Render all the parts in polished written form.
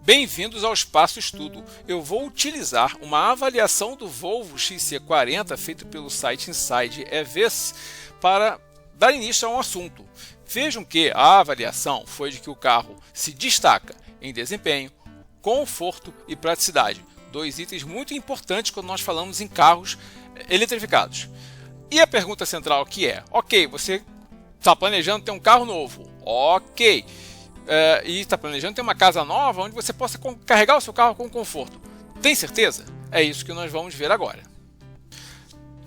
Bem-vindos ao Espaço Estudo. Eu vou utilizar uma avaliação do Volvo XC40 feito pelo site Inside EVs para dar início a um assunto. Vejam que a avaliação foi de que o carro se destaca em desempenho, conforto e praticidade. Dois itens muito importantes quando nós falamos em carros eletrificados. E a pergunta central que é, ok, você está planejando ter um carro novo, ok, e está planejando ter uma casa nova onde você possa carregar o seu carro com conforto. Tem certeza? É isso que nós vamos ver agora.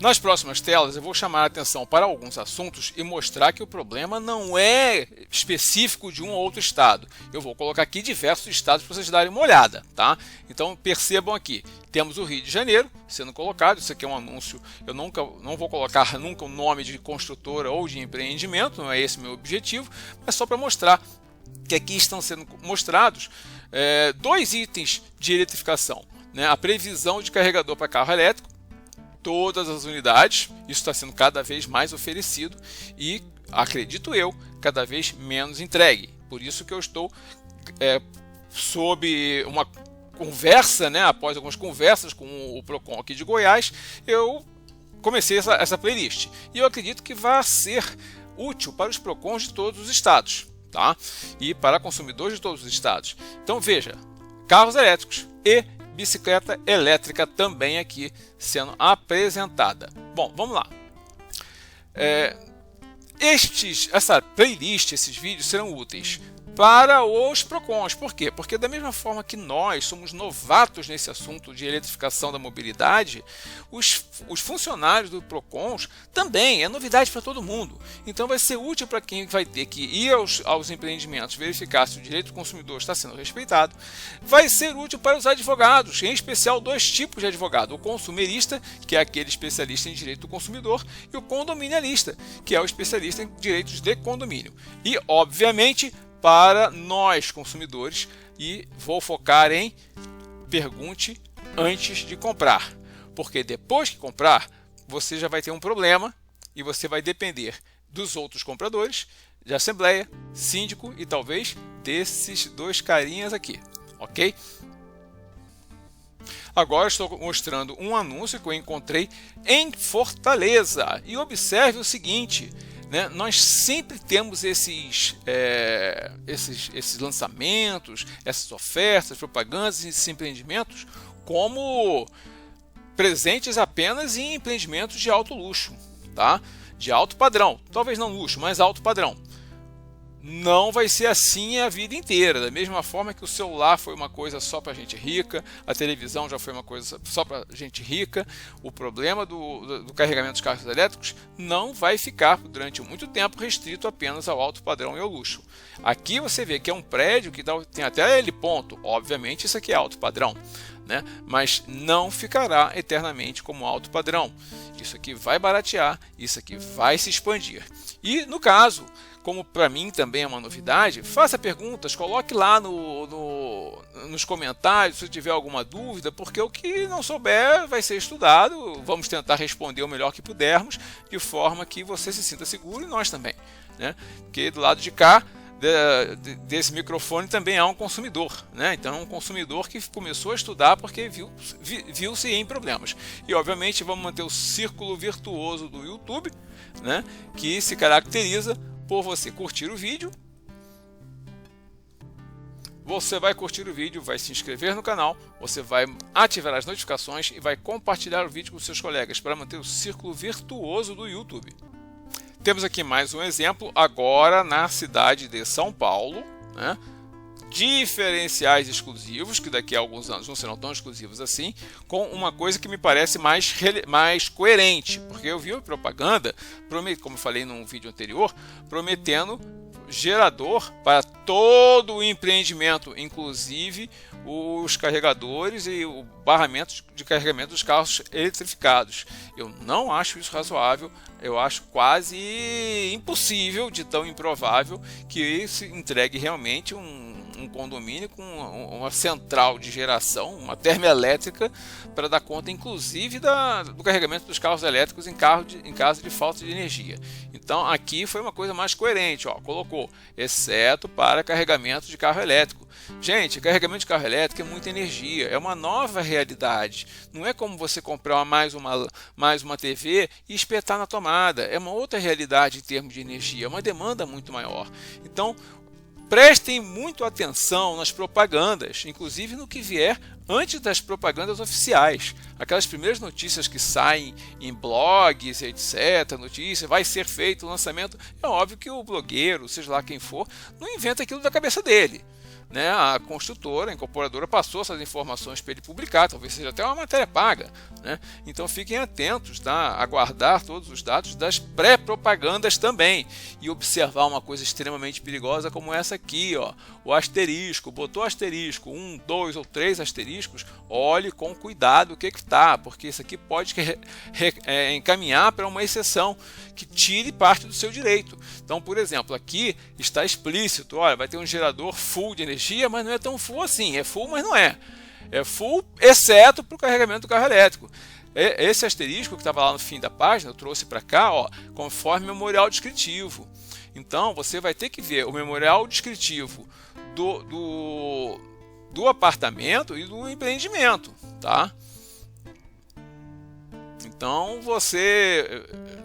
Nas próximas telas eu vou chamar a atenção para alguns assuntos e mostrar que o problema não é específico de um ou outro estado. Eu vou colocar aqui diversos estados para vocês darem uma olhada, tá? Então percebam aqui, temos o Rio de Janeiro sendo colocado, isso aqui é um anúncio, eu não vou colocar nunca o nome de construtora ou de empreendimento, não é esse o meu objetivo, mas só para mostrar que aqui estão sendo mostrados dois itens de eletrificação, né? A previsão de carregador para carro elétrico, todas as unidades, isso está sendo cada vez mais oferecido e, acredito eu, cada vez menos entregue. Por isso que eu estou sob uma conversa, né, após algumas conversas com o Procon aqui de Goiás, eu comecei essa playlist. E eu acredito que vai ser útil para os Procons de todos os estados, tá? E para consumidores de todos os estados. Então veja, carros elétricos e bicicleta elétrica também aqui sendo apresentada. Bom, vamos lá. Essa playlist, esses vídeos serão úteis para os Procons. Por quê? Porque da mesma forma que nós somos novatos nesse assunto de eletrificação da mobilidade, os funcionários do Procons também é novidade para todo mundo. Então vai ser útil para quem vai ter que ir aos empreendimentos verificar se o direito do consumidor está sendo respeitado. Vai ser útil para os advogados, em especial dois tipos de advogado: o consumerista, que é aquele especialista em direito do consumidor, e o condominialista, que é o especialista em direitos de condomínio. E, obviamente, para nós consumidores, e vou focar em pergunte antes de comprar, porque depois que comprar você já vai ter um problema e você vai depender dos outros compradores, de assembleia, síndico e talvez desses dois carinhas aqui, ok? Agora estou mostrando um anúncio que eu encontrei em Fortaleza e observe o seguinte, né? Nós sempre temos esses lançamentos, essas ofertas, propagandas, esses empreendimentos como presentes apenas em empreendimentos de alto luxo, tá? De alto padrão, talvez não luxo, mas alto padrão. Não vai ser assim a vida inteira. Da mesma forma que o celular foi uma coisa só para gente rica, a televisão já foi uma coisa só para gente rica, o problema do carregamento dos carros elétricos não vai ficar durante muito tempo restrito apenas ao alto padrão e ao luxo. Aqui você vê que é um prédio que tem até L ponto, obviamente isso aqui é alto padrão, né? Mas não ficará eternamente como alto padrão. Isso aqui vai baratear, isso aqui vai se expandir. E no caso, como para mim também é uma novidade, faça perguntas, coloque lá nos comentários se tiver alguma dúvida, porque o que não souber vai ser estudado, vamos tentar responder o melhor que pudermos, de forma que você se sinta seguro e nós também, né? Porque do lado de cá desse microfone também há um consumidor, né? Então é um consumidor que começou a estudar porque viu-se em problemas. E obviamente vamos manter o círculo virtuoso do YouTube, né? Que se caracteriza por você curtir o vídeo. Você vai curtir o vídeo, vai se inscrever no canal, você vai ativar as notificações e vai compartilhar o vídeo com seus colegas para manter o círculo virtuoso do YouTube. Temos aqui mais um exemplo, agora na cidade de São Paulo, né? Diferenciais exclusivos, que daqui a alguns anos não serão tão exclusivos assim, com uma coisa que me parece mais coerente, porque eu vi a propaganda, como eu falei num vídeo anterior, prometendo gerador para todo o empreendimento, inclusive os carregadores e o barramento de carregamento dos carros eletrificados. Eu não acho isso razoável, eu acho quase impossível, de tão improvável, que se entregue realmente um condomínio com uma central de geração, uma termoelétrica, para dar conta inclusive do carregamento dos carros elétricos em caso de falta de energia. Então aqui foi uma coisa mais coerente, ó, colocou exceto para carregamento de carro elétrico. Gente, carregamento de carro elétrico é muita energia, é uma nova realidade. Não é como você comprar mais uma TV e espetar na tomada. É uma outra realidade em termos de energia, é uma demanda muito maior. Então prestem muito atenção nas propagandas, inclusive no que vier antes das propagandas oficiais. Aquelas primeiras notícias que saem em blogs, etc., notícia, vai ser feito o lançamento. É óbvio que o blogueiro, seja lá quem for, não inventa aquilo da cabeça dele. Né? A construtora, a incorporadora passou essas informações para ele publicar, talvez seja até uma matéria paga. Né? Então fiquem atentos, tá? A guardar todos os dados das pré-propagandas também e observar uma coisa extremamente perigosa como essa aqui, ó, o asterisco, botou asterisco, 1, 2 ou 3 asteriscos, olhe com cuidado o que está, porque isso aqui pode encaminhar para uma exceção que tire parte do seu direito. Então, por exemplo, aqui está explícito, olha, vai ter um gerador full de energia, mas não é tão full assim, é full, mas não é. É full, exceto para o carregamento do carro elétrico. Esse asterisco que estava lá no fim da página, eu trouxe para cá, ó, conforme memorial descritivo. Então, você vai ter que ver o memorial descritivo do apartamento e do empreendimento, tá? Então,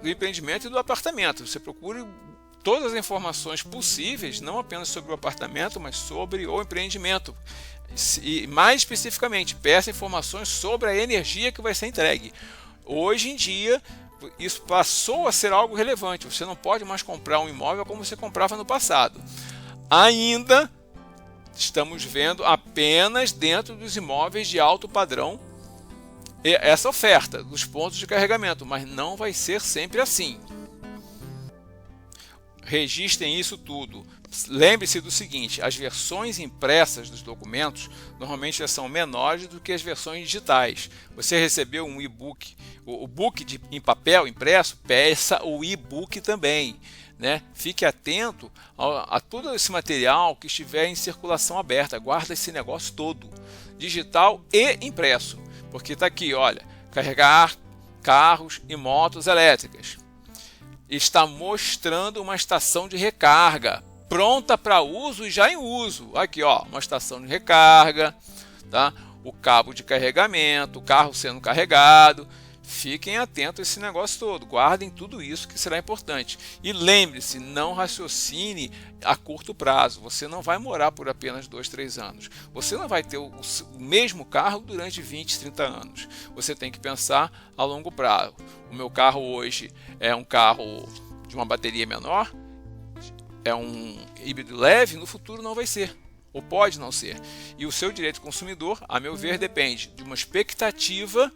do empreendimento e do apartamento, você procure todas as informações possíveis, não apenas sobre o apartamento, mas sobre o empreendimento. E mais especificamente, peça informações sobre a energia que vai ser entregue. Hoje em dia, isso passou a ser algo relevante. Você não pode mais comprar um imóvel como você comprava no passado. Ainda estamos vendo apenas dentro dos imóveis de alto padrão essa oferta dos pontos de carregamento, mas não vai ser sempre assim. Registrem isso tudo. Lembre-se do seguinte, as versões impressas dos documentos normalmente já são menores do que as versões digitais. Você recebeu um e-book, o book em papel impresso, peça o e-book também. Né? Fique atento a todo esse material que estiver em circulação aberta. Guarda esse negócio todo, digital e impresso. Porque está aqui, olha, carregar carros e motos elétricas. Está mostrando uma estação de recarga pronta para uso e já em uso. Aqui, ó, uma estação de recarga, tá? O cabo de carregamento, o carro sendo carregado. Fiquem atentos a esse negócio todo, guardem tudo isso que será importante. E lembre-se, não raciocine a curto prazo. Você não vai morar por apenas 2, 3 anos. Você não vai ter o mesmo carro durante 20, 30 anos. Você tem que pensar a longo prazo. O meu carro hoje é um carro de uma bateria menor, é um híbrido leve, no futuro não vai ser. Ou pode não ser. E o seu direito consumidor, a meu ver, depende de uma expectativa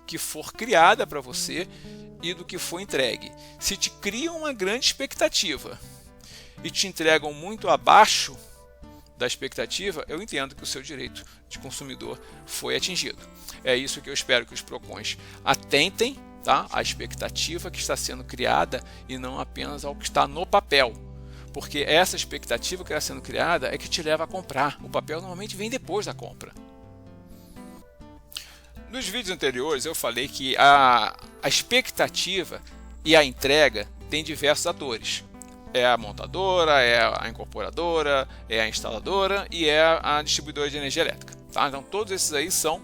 que for criada para você e do que for entregue. Se te criam uma grande expectativa e te entregam muito abaixo da expectativa, eu entendo que o seu direito de consumidor foi atingido. É isso que eu espero que os PROCONs atentem, tá? A expectativa que está sendo criada e não apenas ao que está no papel. Porque essa expectativa que está sendo criada é que te leva a comprar. O papel normalmente vem depois da compra. Nos vídeos anteriores eu falei que a expectativa e a entrega tem diversos atores. É a montadora, é a incorporadora, é a instaladora e é a distribuidora de energia elétrica. Tá? Então todos esses aí estão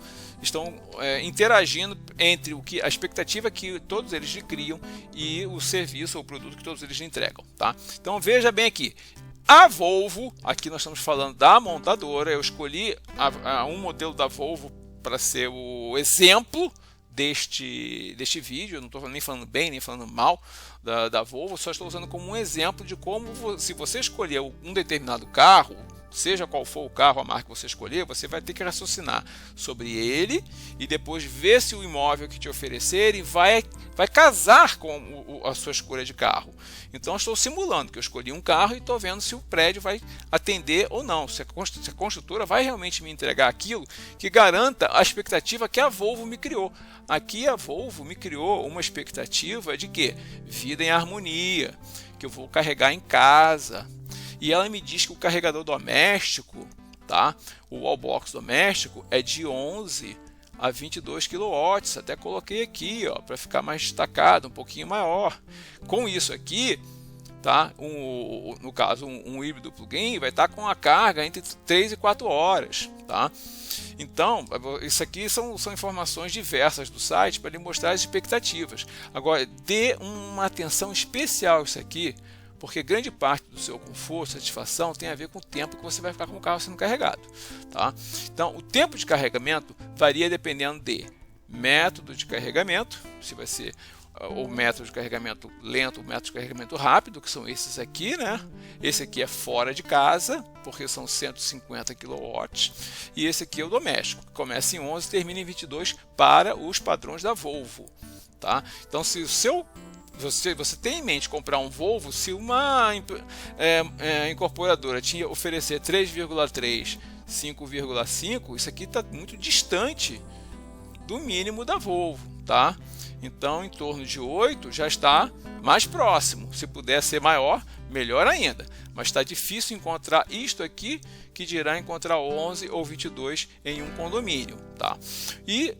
interagindo entre a expectativa que todos eles lhe criam e o serviço ou produto que todos eles lhe entregam. Tá? Então veja bem aqui. A Volvo, aqui nós estamos falando da montadora, eu escolhi um modelo da Volvo para ser o exemplo deste vídeo. Eu não estou nem falando bem, nem falando mal da Volvo, só estou usando como um exemplo de como, se você escolher um determinado carro, seja qual for o carro, a marca que você escolher, você vai ter que raciocinar sobre ele e depois ver se o imóvel que te oferecerem vai casar com a sua escolha de carro. Então eu estou simulando que eu escolhi um carro e estou vendo se o prédio vai atender ou não, se a construtora vai realmente me entregar aquilo que garanta a expectativa que a Volvo me criou. Aqui a Volvo me criou uma expectativa de que vida em harmonia, que eu vou carregar em casa. E ela me diz que o carregador doméstico, tá? O wallbox doméstico é de 11 a 22 kW, até coloquei aqui, ó, para ficar mais destacado, um pouquinho maior. Com isso aqui, tá? No caso, um híbrido plug-in vai estar com a carga entre 3 e 4 horas, tá? Então, isso aqui são informações diversas do site para lhe mostrar as expectativas. Agora, dê uma atenção especial a isso aqui, porque grande parte do seu conforto, satisfação, tem a ver com o tempo que você vai ficar com o carro sendo carregado, tá? Então, o tempo de carregamento varia dependendo de método de carregamento, se vai ser o método de carregamento lento, o método de carregamento rápido, que são esses aqui, né? Esse aqui é fora de casa, porque são 150 kW, e esse aqui é o doméstico, que começa em 11 e termina em 22 para os padrões da Volvo, tá? Então, se você tem em mente comprar um Volvo, se uma incorporadora te oferecer 3,3, 5,5, isso aqui está muito distante do mínimo da Volvo, tá? Então, em torno de 8 já está mais próximo. Se puder ser maior, melhor ainda. Mas está difícil encontrar isto aqui, que dirá encontrar 11 ou 22 em um condomínio, tá? E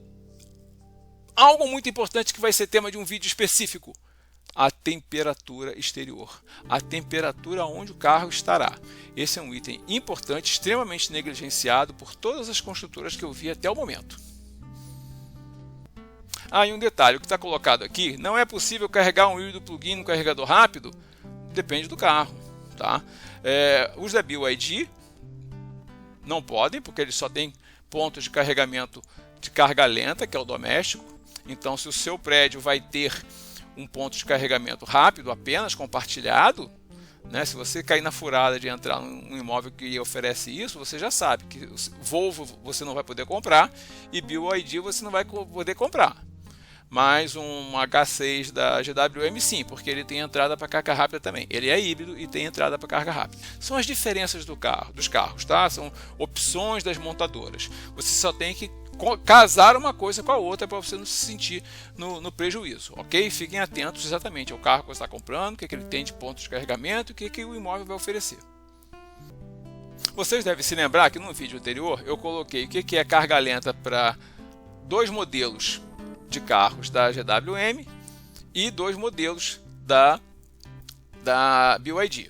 algo muito importante que vai ser tema de um vídeo específico: a temperatura exterior, a temperatura onde o carro estará. Esse é um item importante, extremamente negligenciado por todas as construtoras que eu vi até o momento. E um detalhe, o que está colocado aqui: não é possível carregar um híbrido plug-in no carregador rápido? Depende do carro, tá? Os da BYD não podem, porque eles só têm pontos de carregamento de carga lenta, que é o doméstico. Então, se o seu prédio vai ter um ponto de carregamento rápido apenas compartilhado, né? Se você cair na furada de entrar num imóvel que oferece isso, você já sabe que Volvo você não vai poder comprar e BYD você não vai poder comprar. Mas um H6 da GWM sim, porque ele tem entrada para carga rápida também. Ele é híbrido e tem entrada para carga rápida. São as diferenças dos carros, tá? São opções das montadoras. Você só tem que casar uma coisa com a outra para você não se sentir no prejuízo, ok? Fiquem atentos exatamente ao carro que você está comprando, o que ele tem de pontos de carregamento e o que o imóvel vai oferecer. Vocês devem se lembrar que no vídeo anterior eu coloquei o que é carga lenta para dois modelos de carros da GWM e dois modelos da BYD.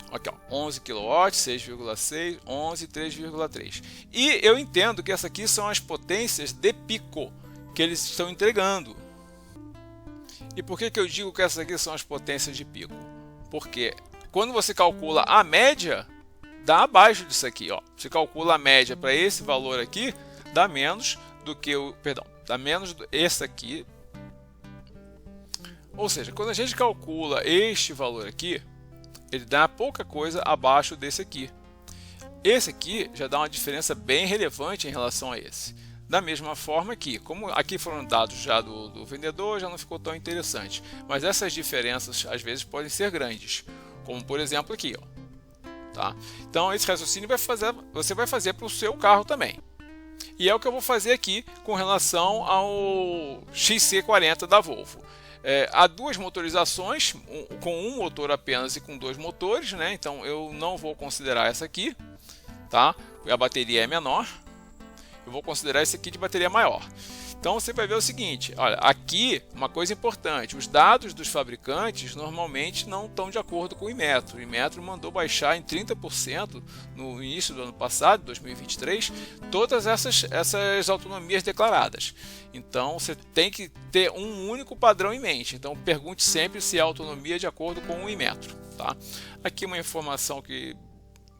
Aqui, ó, 11 kW, 6,6, 11 e 3,3. E eu entendo que essas aqui são as potências de pico que eles estão entregando. E por que eu digo que essas aqui são as potências de pico? Porque quando você calcula a média, dá abaixo disso aqui, ó. Você calcula a média para esse valor aqui, dá menos do que o, perdão, dá menos do esse aqui. Ou seja, quando a gente calcula este valor aqui, ele dá pouca coisa abaixo desse aqui. Esse aqui já dá uma diferença bem relevante em relação a esse. Da mesma forma que, como aqui foram dados já do vendedor, já não ficou tão interessante. Mas essas diferenças às vezes podem ser grandes, como por exemplo aqui, ó. Tá? Então esse raciocínio você vai fazer para o seu carro também. E é o que eu vou fazer aqui com relação ao XC40 da Volvo. Há duas motorizações, com um motor apenas e com dois motores, né? Então eu não vou considerar essa aqui, tá? A bateria é menor. Eu vou considerar esse aqui de bateria maior. Então você vai ver o seguinte, olha, aqui uma coisa importante: os dados dos fabricantes normalmente não estão de acordo com o Inmetro. O Inmetro mandou baixar em 30% no início do ano passado, 2023, todas essas autonomias declaradas. Então você tem que ter um único padrão em mente. Então pergunte sempre se é autonomia de acordo com o Inmetro, tá? Aqui uma informação que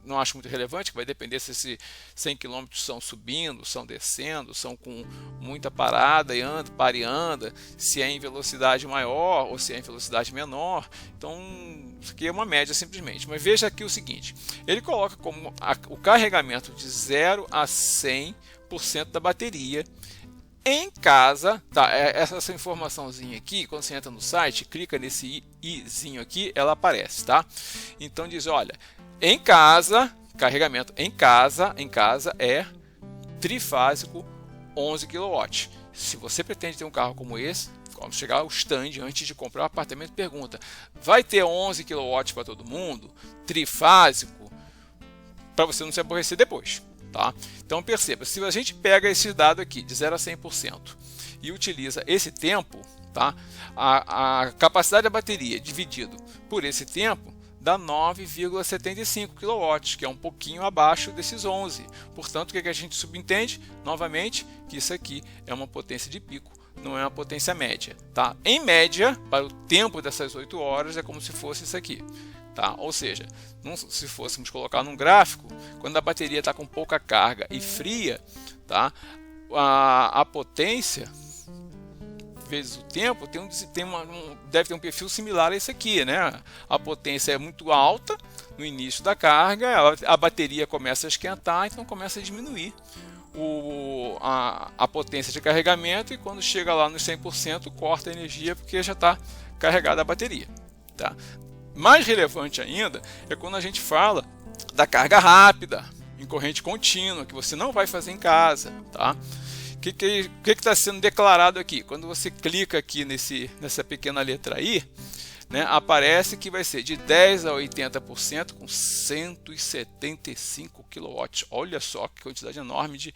não acho muito relevante, que vai depender se esses 100 km são subindo, são descendo, são com muita parada e anda, para e anda, se é em velocidade maior ou se é em velocidade menor. Então isso aqui é uma média simplesmente. Mas veja aqui o seguinte, ele coloca como o carregamento de 0 a 100% da bateria em casa, tá? Essa informaçãozinha aqui, quando você entra no site, clica nesse izinho aqui, ela aparece, tá? Então diz, olha, em casa, carregamento em casa é trifásico 11 kW. Se você pretende ter um carro como esse, quando chegar ao stand antes de comprar um apartamento, pergunta: vai ter 11 kW para todo mundo? Trifásico? Para você não se aborrecer depois, tá? Então perceba, se a gente pega esse dado aqui de 0 a 100% e utiliza esse tempo, tá? A capacidade da bateria dividido por esse tempo dá 9,75 kW, que é um pouquinho abaixo desses 11. Portanto, o que a gente subentende? Novamente, que isso aqui é uma potência de pico, não é uma potência média. Tá? Em média, para o tempo dessas 8 horas, é como se fosse isso aqui. Tá? Ou seja, se fôssemos colocar num gráfico, quando a bateria está com pouca carga e fria, tá? A potência vezes o tempo deve ter um perfil similar a esse aqui, né? A potência é muito alta no início da carga, a bateria começa a esquentar, então começa a diminuir a potência de carregamento, e quando chega lá nos 100% corta a energia porque já está carregada a bateria, tá? Mais relevante ainda é quando a gente fala da carga rápida em corrente contínua, que você não vai fazer em casa, tá? O que está sendo declarado aqui? Quando você clica aqui nessa pequena letra I, né, aparece que vai ser de 10 a 80% com 175 kW. Olha só que quantidade enorme,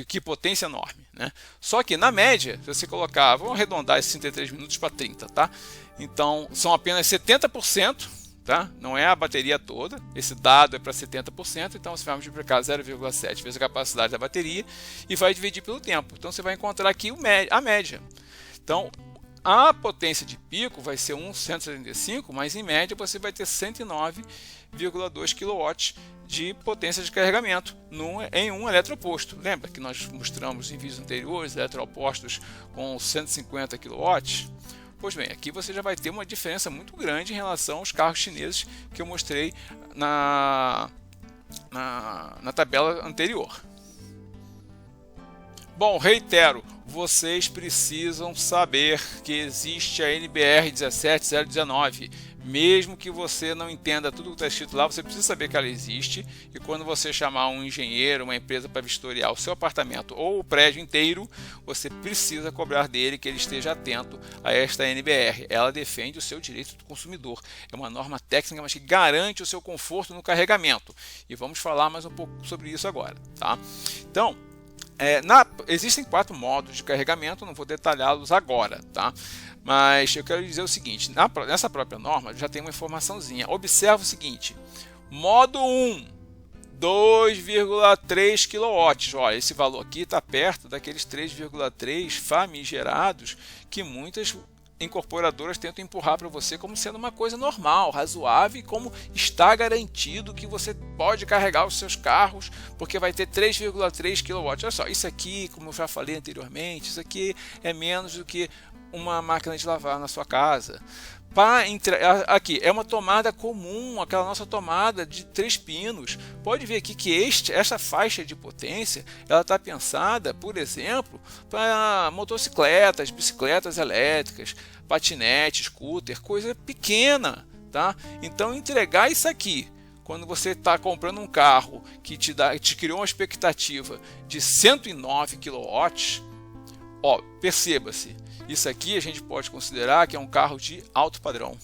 que potência enorme, né? Só que na média, se você colocar, vamos arredondar esses 33 minutos para 30, tá? Então são apenas 70%. Tá? Não é a bateria toda, esse dado é para 70%, então você vai multiplicar 0,7 vezes a capacidade da bateria e vai dividir pelo tempo. Então você vai encontrar aqui a média. Então a potência de pico vai ser 175, mas em média você vai ter 109,2 kW de potência de carregamento em um eletroposto. Lembra que nós mostramos em vídeos anteriores eletropostos com 150 kW? Pois bem, aqui você já vai ter uma diferença muito grande em relação aos carros chineses que eu mostrei na tabela anterior. Bom, reitero, vocês precisam saber que existe a NBR 17019. Mesmo que você não entenda tudo que está escrito lá, você precisa saber que ela existe, e quando você chamar um engenheiro, uma empresa para vistoriar o seu apartamento ou o prédio inteiro, você precisa cobrar dele que ele esteja atento a esta NBR. Ela defende o seu direito do consumidor. É uma norma técnica, mas que garante o seu conforto no carregamento. E vamos falar mais um pouco sobre isso agora, tá? Então, existem 4 modos de carregamento, não vou detalhá-los agora, tá? Mas eu quero dizer o seguinte, nessa própria norma já tem uma informaçãozinha. Observa o seguinte: modo 1, 2,3 kW. Olha, esse valor aqui está perto daqueles 3,3 famigerados que muitas incorporadoras tentam empurrar para você como sendo uma coisa normal, razoável, e como está garantido que você pode carregar os seus carros porque vai ter 3,3 kW. Olha só, isso aqui, como eu já falei anteriormente, isso aqui é menos do que uma máquina de lavar na sua casa. Aqui é uma tomada comum, aquela nossa tomada de 3 pinos. Pode ver aqui que essa faixa de potência ela está pensada, por exemplo, para motocicletas, bicicletas elétricas, patinete, scooter, coisa pequena, tá? Então entregar isso aqui quando você está comprando um carro que te criou uma expectativa de 109 kW, ó, perceba-se. Isso aqui a gente pode considerar que é um carro de alto padrão.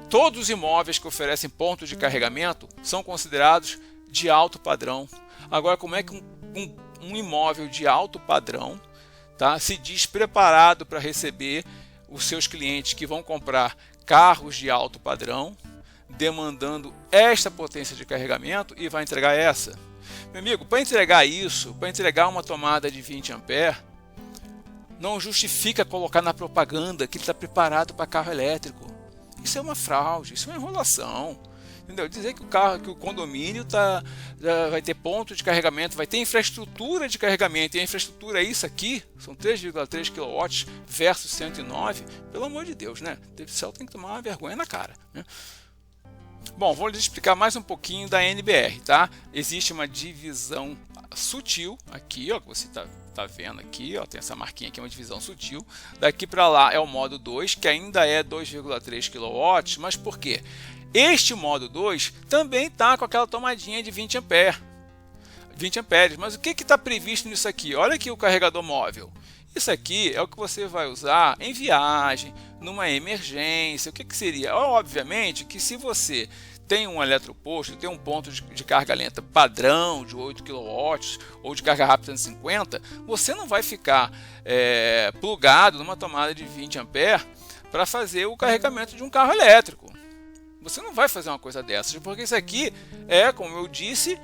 Todos os imóveis que oferecem ponto de carregamento são considerados de alto padrão. Agora, como é que um imóvel de alto padrão, tá, se diz preparado para receber os seus clientes que vão comprar carros de alto padrão, demandando esta potência de carregamento, e vai entregar essa? Meu amigo, para entregar isso, para entregar uma tomada de 20 A, não justifica colocar na propaganda que ele está preparado para carro elétrico. Isso é uma fraude, isso é uma enrolação. Entendeu? Dizer que o condomínio vai ter ponto de carregamento, vai ter infraestrutura de carregamento, e a infraestrutura é isso aqui, são 3,3 kW versus 109, pelo amor de Deus, né? O céu tem que tomar uma vergonha na cara, né? Bom, vou lhes explicar mais um pouquinho da NBR, tá? Existe uma divisão sutil aqui, ó, que você tá vendo aqui, ó, tem essa marquinha aqui, uma divisão sutil. Daqui para lá é o modo 2, que ainda é 2,3 kW, mas por quê? Este modo 2 também está com aquela tomadinha de 20 amperes, mas o que está previsto nisso aqui? Olha aqui o carregador móvel. Isso aqui é o que você vai usar em viagem, numa emergência. O que seria? Obviamente que se você tem um eletroposto, tem um ponto de carga lenta padrão de 8 kW ou de carga rápida de 50, você não vai ficar plugado numa tomada de 20 A para fazer o carregamento de um carro elétrico. Você não vai fazer uma coisa dessas, porque isso aqui é, como eu disse,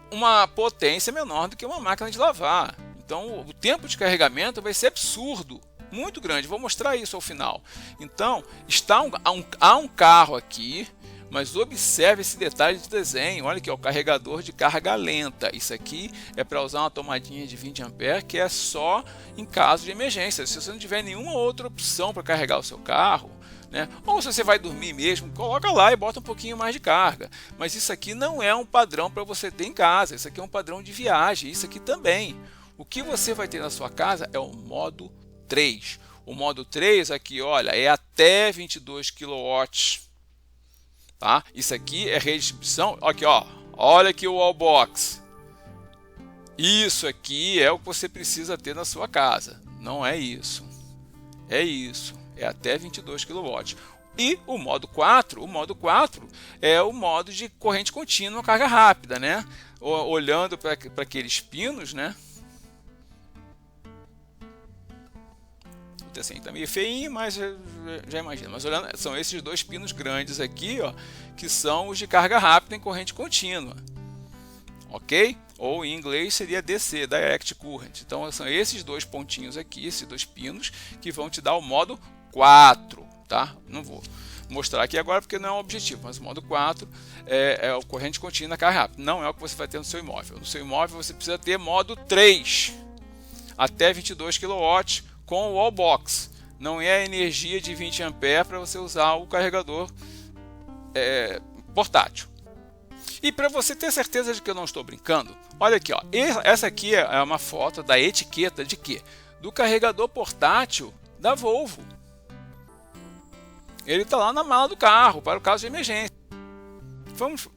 uma potência menor do que uma máquina de lavar. Então o tempo de carregamento vai ser absurdo, muito grande. Vou mostrar isso ao final. Então há um carro aqui, mas observe esse detalhe de desenho. Olha aqui, ó, o carregador de carga lenta. Isso aqui é para usar uma tomadinha de 20 A, que é só em caso de emergência. Se você não tiver nenhuma outra opção para carregar o seu carro, né? Ou se você vai dormir mesmo, coloca lá e bota um pouquinho mais de carga. Mas isso aqui não é um padrão para você ter em casa. Isso aqui é um padrão de viagem. Isso aqui também. O que você vai ter na sua casa é o modo 3. O modo 3 aqui, olha, é até 22 kW. Tá? Isso aqui é redistribuição. Aqui, ó, olha aqui o wallbox. Isso aqui é o que você precisa ter na sua casa. Não é isso. É isso. É até 22 kW. E o modo 4 é o modo de corrente contínua, carga rápida, né? Olhando para aqueles pinos, né? Assim, tá meio feinho, mas já imagino. Mas olhando, são esses dois pinos grandes aqui, ó, que são os de carga rápida em corrente contínua, ok? Ou em inglês seria DC, Direct Current. Então são esses dois pontinhos aqui, esses dois pinos, que vão te dar o modo 4, tá? Não vou mostrar aqui agora porque não é o objetivo, mas o modo 4 é o corrente contínua, carga rápida. Não é o que você vai ter no seu imóvel. No seu imóvel você precisa ter modo 3, até 22 kW, com o wallbox. Não é a energia de 20 A para você usar o carregador portátil. E para você ter certeza de que eu não estou brincando, olha aqui, ó, essa aqui é uma foto da etiqueta de quê? Do carregador portátil da Volvo. Ele está lá na mala do carro para o caso de emergência. Vamos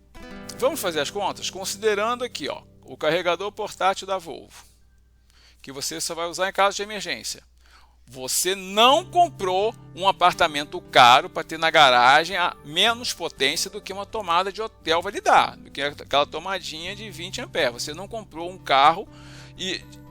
fazer as contas considerando aqui, ó, o carregador portátil da Volvo, que você só vai usar em caso de emergência. Você não comprou um apartamento caro para ter na garagem a menos potência do que uma tomada de hotel vai lhe dar, do que aquela tomadinha de 20 A. Você não comprou um carro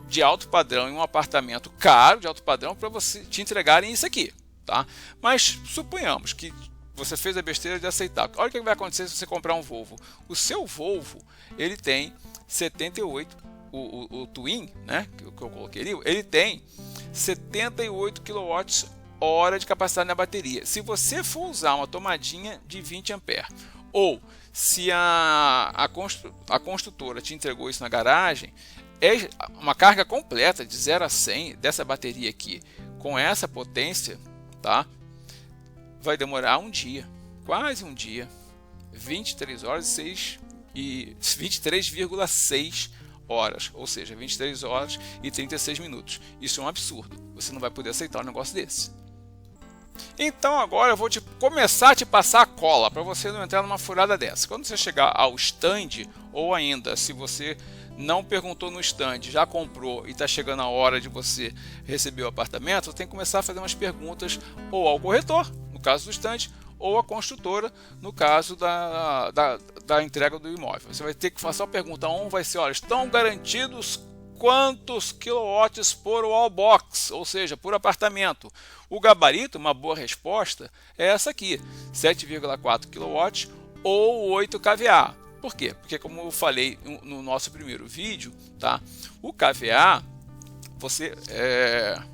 de alto padrão em um apartamento caro de alto padrão para você te entregarem isso aqui, tá? Mas suponhamos que você fez a besteira de aceitar. Olha o que vai acontecer se você comprar um Volvo. O seu Volvo, ele tem 78, o Twin, né, que eu coloquei ali, ele tem 78 kWh de capacidade na bateria. Se você for usar uma tomadinha de 20 A, ou se a construtora te entregou isso na garagem, é uma carga completa de 0 a 100 dessa bateria aqui, com essa potência, tá? Vai demorar um dia, quase um dia, 23 horas e 23,6 horas, ou seja, 23 horas e 36 minutos. Isso é um absurdo. Você não vai poder aceitar um negócio desse. Então agora eu vou começar a te passar a cola para você não entrar numa furada dessa. Quando você chegar ao stand, ou ainda se você não perguntou no stand, já comprou e está chegando a hora de você receber o apartamento, você tem que começar a fazer umas perguntas ou ao corretor, no caso do stand, ou à construtora, no caso da entrega do imóvel. Você vai ter que fazer a pergunta 1, vai ser, olha, estão garantidos quantos quilowatts por wallbox, ou seja, por apartamento? O gabarito, uma boa resposta, é essa aqui, 7,4 kW ou 8 kVA. Por quê? Porque como eu falei no nosso primeiro vídeo, tá? O kVA, você...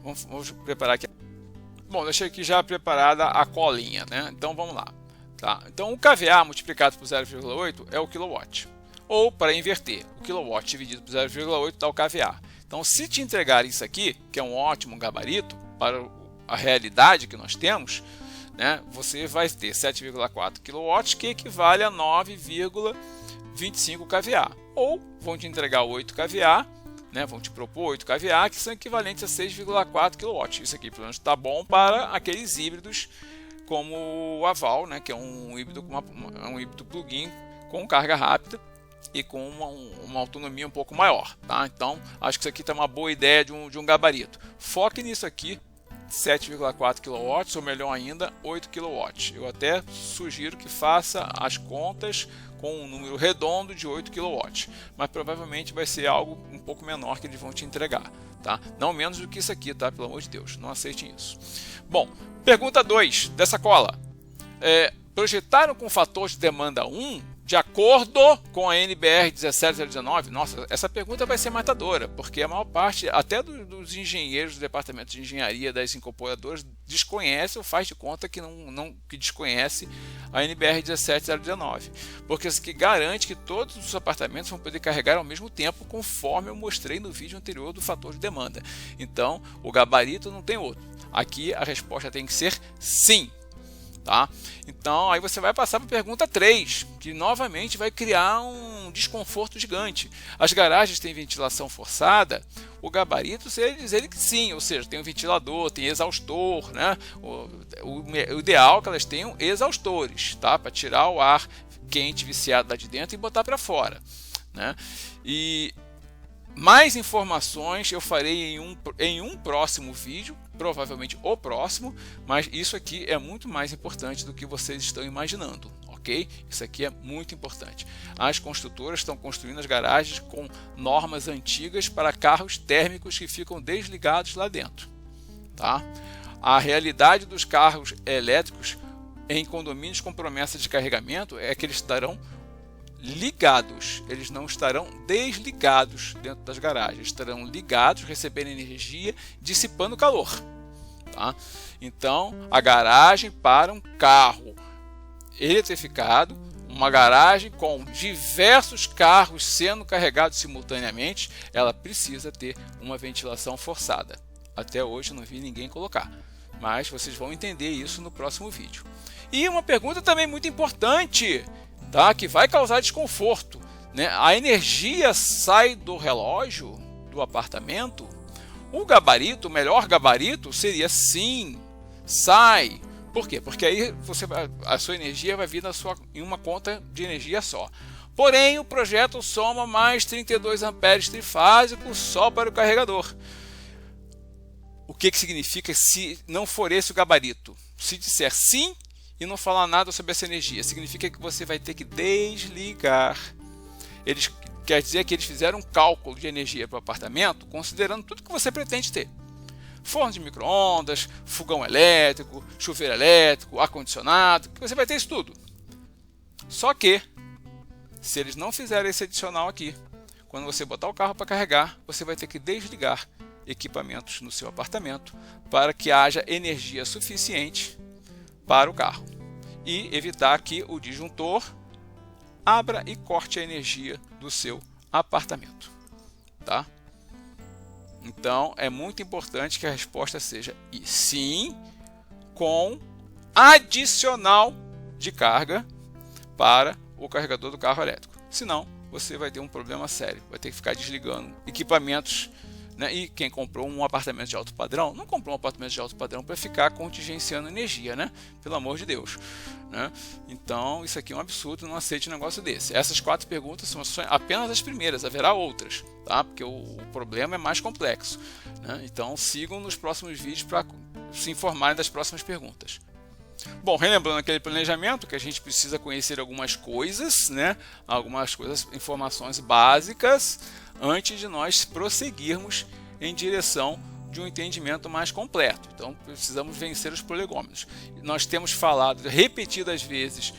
vamos preparar aqui. Bom, deixei aqui já preparada a colinha, né? Então vamos lá. Tá? Então o kVA multiplicado por 0,8 é o quilowatt. Ou, para inverter, o quilowatt dividido por 0,8 dá o kVA. Então, se te entregar isso aqui, que é um ótimo gabarito para a realidade que nós temos, né, você vai ter 7,4 kW, que equivale a 9,25 kVA. Ou vão te entregar 8 kVA, né, vão te propor 8 kVA, que são equivalentes a 6,4 kW. Isso aqui, pelo menos, está bom para aqueles híbridos como o Aval, né, que é um híbrido, um híbrido plug-in com carga rápida e com uma autonomia um pouco maior, tá? Então, acho que isso aqui está uma boa ideia de um gabarito. Foque nisso aqui, 7,4 kW, ou melhor ainda, 8 kW. Eu até sugiro que faça as contas com um número redondo de 8 kW, mas provavelmente vai ser algo um pouco menor que eles vão te entregar, tá? Não menos do que isso aqui, tá? Pelo amor de Deus, não aceitem isso. Bom, pergunta 2 dessa cola. Projetaram com fator de demanda 1 de acordo com a NBR 17019? Nossa, essa pergunta vai ser matadora, porque a maior parte, até dos engenheiros do departamento de engenharia das incorporadoras, desconhece ou faz de conta que que desconhece a NBR 17019, porque isso que garante que todos os apartamentos vão poder carregar ao mesmo tempo, conforme eu mostrei no vídeo anterior do fator de demanda. Então, o gabarito não tem outro. Aqui a resposta tem que ser sim. Tá? Então aí você vai passar para a pergunta 3, que novamente vai criar um desconforto gigante. As garagens têm ventilação forçada? O gabarito seria dizer que sim, ou seja, tem um ventilador, tem exaustor, né? O ideal é que elas tenham exaustores, tá? Para tirar o ar quente viciado lá de dentro e botar para fora, né? E mais informações eu farei em um próximo vídeo, provavelmente o próximo, mas isso aqui é muito mais importante do que vocês estão imaginando, ok? Isso aqui é muito importante. As construtoras estão construindo as garagens com normas antigas para carros térmicos que ficam desligados lá dentro, tá? A realidade dos carros elétricos em condomínios com promessa de carregamento é que eles estarão ligados, eles não estarão desligados dentro das garagens, estarão ligados, recebendo energia, dissipando calor, tá? Então, a garagem para um carro eletrificado, uma garagem com diversos carros sendo carregados simultaneamente, ela precisa ter uma ventilação forçada. Até hoje não vi ninguém colocar, mas vocês vão entender isso no próximo vídeo. E uma pergunta também muito importante, tá? Que vai causar desconforto, né? A energia sai do relógio do apartamento? O gabarito, o melhor gabarito seria sim, sai. Por quê? Porque aí a sua energia vai vir em uma conta de energia só. Porém, o projeto soma mais 32 amperes trifásico só para o carregador. O que significa se não for esse o gabarito? Se disser sim e não falar nada sobre essa energia, significa que você vai ter que desligar. Quer dizer que eles fizeram um cálculo de energia para o apartamento, considerando tudo que você pretende ter. Forno de micro-ondas, fogão elétrico, chuveiro elétrico, ar-condicionado, que você vai ter isso tudo. Só que, se eles não fizerem esse adicional aqui, quando você botar o carro para carregar, você vai ter que desligar equipamentos no seu apartamento para que haja energia suficiente para o carro e evitar que o disjuntor abra e corte a energia do seu apartamento, tá? Então é muito importante que a resposta seja sim, com adicional de carga para o carregador do carro elétrico. Senão você vai ter um problema sério, vai ter que ficar desligando equipamentos, né? E quem comprou um apartamento de alto padrão, não comprou um apartamento de alto padrão para ficar contingenciando energia, né? Pelo amor de Deus, né? Então isso aqui é um absurdo, não aceite um negócio desse. Essas 4 perguntas são apenas as primeiras, haverá outras, tá? Porque o problema é mais complexo, né? Então sigam nos próximos vídeos para se informarem das próximas perguntas. Bom, relembrando aquele planejamento que a gente precisa conhecer algumas coisas, né? Algumas coisas, informações básicas, antes de nós prosseguirmos em direção de um entendimento mais completo. Então, precisamos vencer os prolegômenos. Nós temos falado repetidas vezes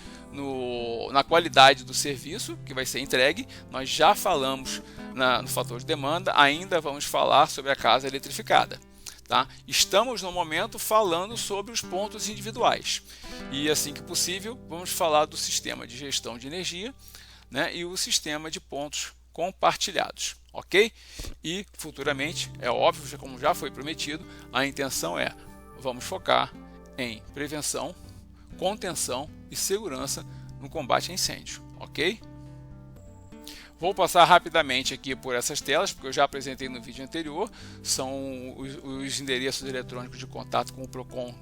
na qualidade do serviço que vai ser entregue. Nós já falamos no fator de demanda, ainda vamos falar sobre a casa eletrificada. Tá? Estamos no momento falando sobre os pontos individuais e assim que possível vamos falar do sistema de gestão de energia, né, e o sistema de pontos compartilhados, ok? E futuramente, é óbvio, como já foi prometido, a intenção é vamos focar em prevenção, contenção e segurança no combate a incêndio, ok? Vou passar rapidamente aqui por essas telas, porque eu já apresentei no vídeo anterior. São os endereços eletrônicos de contato com o PROCON,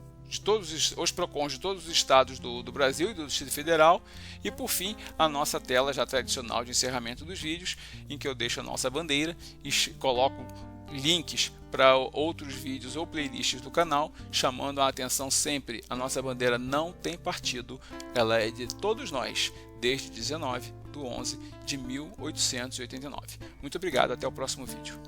os PROCONs de todos os estados do Brasil e do Distrito Federal. E por fim, a nossa tela já tradicional de encerramento dos vídeos, em que eu deixo a nossa bandeira e coloco links para outros vídeos ou playlists do canal, chamando a atenção sempre: a nossa bandeira não tem partido, ela é de todos nós, desde 19/11/1889. Muito obrigado, até o próximo vídeo.